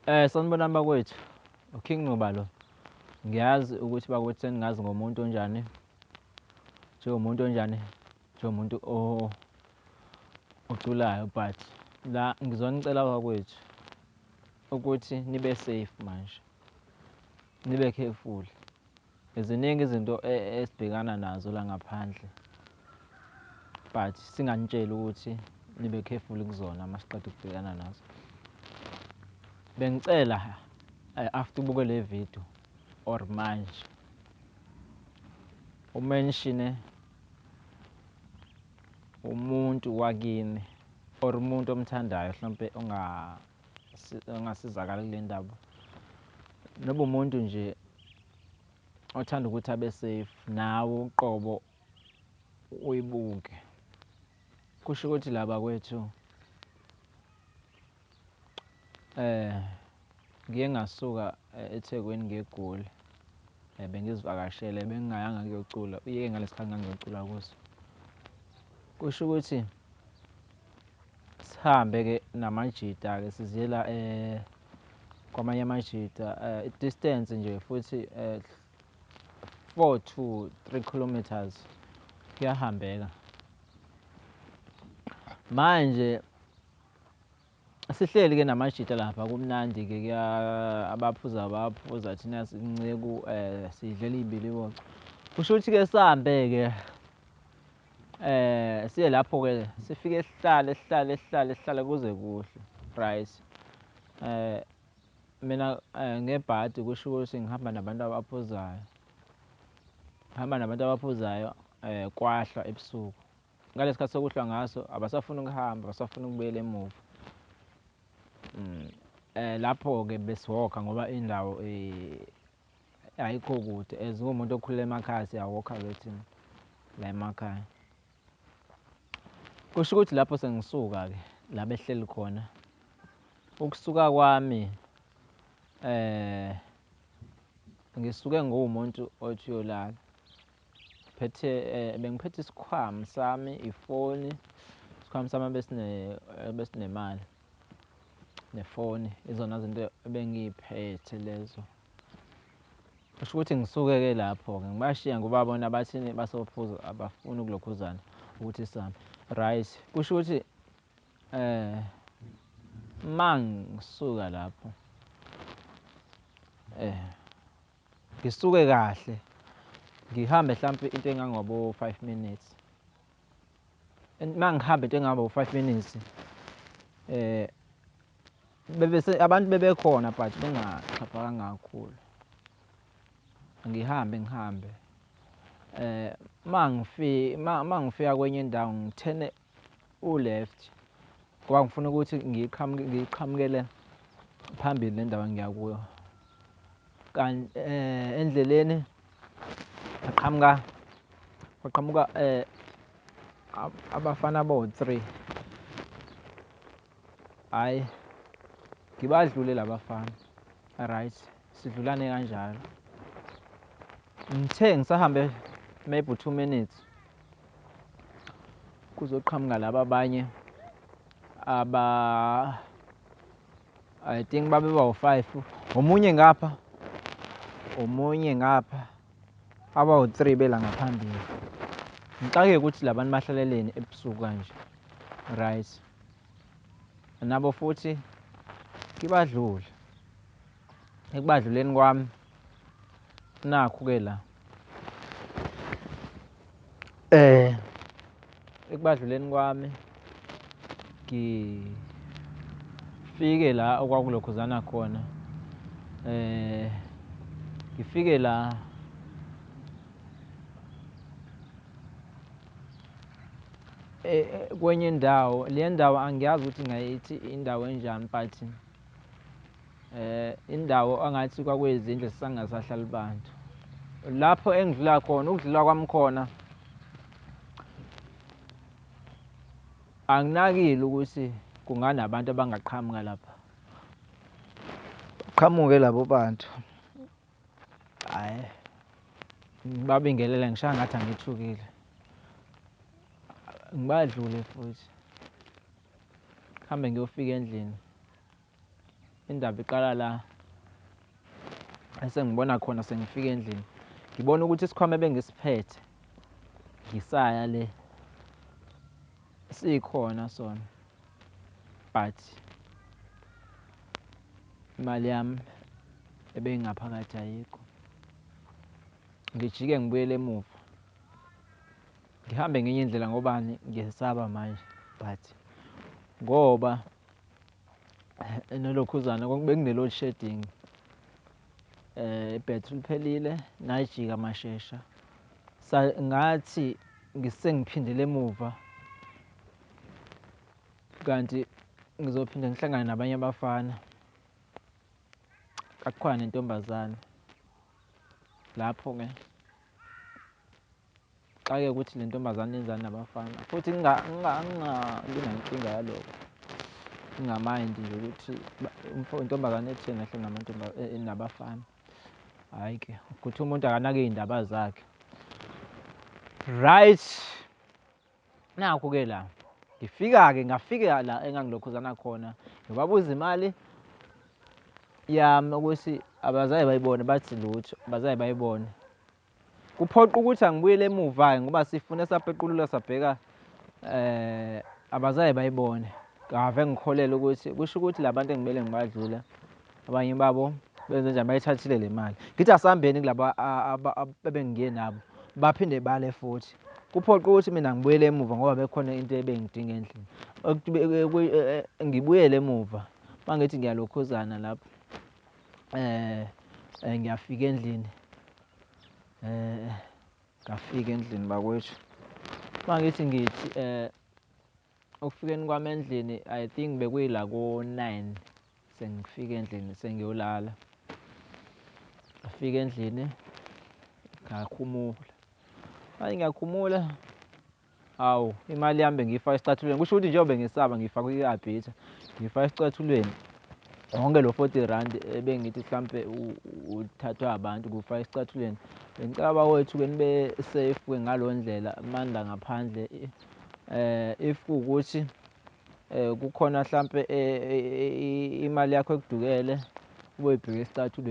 Sanibonani bakwethu, uKing Nuba lo. Ngiyazi ukuthi bakwethu seningazi ngomuntu onjani, njengomuntu oculayo, but la ngizonicela bakwethu ukuthi nibe safe manje, nibe careful. Ziningi izinto esibhekana nazo la ngaphandle, but singanitsheli ukuthi nibe careful kuzona uma siqeda ukubhekana nazo. Bengicela after ubuke le video or manje umenshine umuntu wakini or umuntu omthandayo mhlawumpe ongasizakala kule ndaba, noba umuntu nje othanda ukuthi abe safe nawe uqobo uyibuke. Kusho ukuthi laba kwethu ngiye ngasuka eThekwini ngeGoli, bengizivakashele bengingayanga ngiyocula ngalesi khathi ngangiyocula kuso. Kusho ukuthi sihambe-ke namajita-ke siziyela kwamanye amajita, i-distance nje futhi 4 to 3 kilometers kuyahambeka. Manje sihleli-ke namajita lapha kumnandi-ke, abaphuza baphuza, thina sinceku sidlela iy'biliboco. Kusho ukuthi-ke sihambe-ke siye lapho-ke sifike sihlale kuze kuhle, right. Mina ngebhadi kusho ukuthi ngihamba nabantu abaphuzayo, kwahla ebusuku. Ngalesi khathi sokuhlwa ngaso abasafuni ukuhamba, abasafuni ukubuyela emuva. Lapho-ke besiwokha ngoba indawo ayikho kude, as ngumuntu okhulele emakhaya siyawokha-ke thina la emakhaya. Kusho ukuthi lapho sengisuka-ke la behleli khona, ukusuka kwami ngisuke nguwumuntu othi uyolala. Bengiphethe isikhwama sami, ifoni, isikhwama sami ebesinemali nefoni, izona zinto ebengiy'phethe lezo. Kusho ukuthi ngisuke-ke lapho-ke ngibashiya ngoba bona bathini basophuza, abafuni ukulokhuzana ukuthi sihambe, right. Kusho ukuthi mangisuka lapho ngisuke kahle, ngihambe hlampe into engangabo 5 minutes. Mangihamba into engangabo 5 minutes, abantu bebekhona but bengaxhaphakanga kakhulu. Ngihambe mangifika kwenye indawo ngithene u-left ngoba ngifuna ukuthi ngiqhamukele phambili nendawo engiya kuyo. Kanti endleleni kwaqhamuka abafana abawu-3. Hhayi, ngibadlule labafana, right, sidlulane kanjalo. Ngithe ngisahambe maybe 2 minutes kuzoqhamuka laba abanye I think babe bawu-5, omunye ngapha, abawu-3 bela ngaphambili. Ngicake ukuthi labantu bahlaleleni ebusuku kanje, right. Nabo futhi ngibadlule. Ekubadluleni kwami nakhu-ke la ekubadluleni kwami ngifike la okwakulokhuzana khona, ngifike la kwenye indawo. Le ndawo angiyazi ukuthi ngayithi indawo enjani, but indawo angathi kwakuyizindlu sangasahlali bantu. Lapho engidlula khona, ukudlula kwami khona anginakile ukuthi kunganabantu abangaqhamuka lapha, qhamuke labo bantu. Hhayi, ngibabingelele ngishaya ngathi angithukile, ngibadlule futhi, hambe ngiyofika endlini. indaba iqala la esengibona khona sengifika endlini, ngibona ukuthi isikhwama ebengisiphethe ngisaya le sikhona sona, but imali yami ebeyingaphakathi ayikho. Ngijike ngibuyele emuva, ngihambe ngenye indlela ngobani ngiyesaba manje, but ngoba enolokhuzana bekune-load shedding, ibhethri liphelile ngajika mashesha, ngathi sengiphindela emuva, kanti ngizophinda ngihlangane nabanye abafana, kwakukhona nentombazane. Lapho-ke xake ukuthi le ntombazane yenzani nabafana, futhi ngingabi nankinga yalokho, ngingamayindi nje ukuthi intombazane etheni ehlangana nabafana. Hhayi-ke ukuthi umuntu akanake iy'ndaba zakhe. Right, nakhu-ke la ngafika la engangilokhuzana khona, ngibabuza imali yami ukuthi abazaye bayibone, bathi lutho, abazaye bayibone. Kuphoqa ukuthi angibuyele emuva-ke ngoba sifune sapequlula sabheka, abazaye bayibone. Ngave ngikholelwa ukuthi kusho ukuthi la bantu engimele ngibadlula, abanye babo benze njani, bayithathile le mali. Ngithi asihambeni kulaba ebengiye nabo, baphinde bale futhi. Kuphoqa ukuthi mina ngibuyele emuva ngoba bekhona into ebengidinga endlini. Ngibuyele emuva, uma ngithi ngiyalokhuzana lapho, ngiyafika endlini, ngafika endlini bakwethu. Uma ngithi okufikeni kwami endlini, I think bekuyila ko-9 sengifika endlini sengiyolala. Ngafika endlini ngakhumula, manje ngiyakhumula, hawu imali yami bengiyifaka esicathulweni, kusho ukuthi njengoba ngisaba ngiyifake kwi-abhitha, ngiyifaka esicathulweni. Wonke lo 40 randi ebengithi mhlampe uthathwa abantu kuwufaka esicathulweni. Bengicela bawethu-ke nibe safe-ke ngaleyo ndlela, manda ngaphandle, if kuwukuthi kukhona hlampe imali yakho ekudukele, uboyibheke esicathulweni.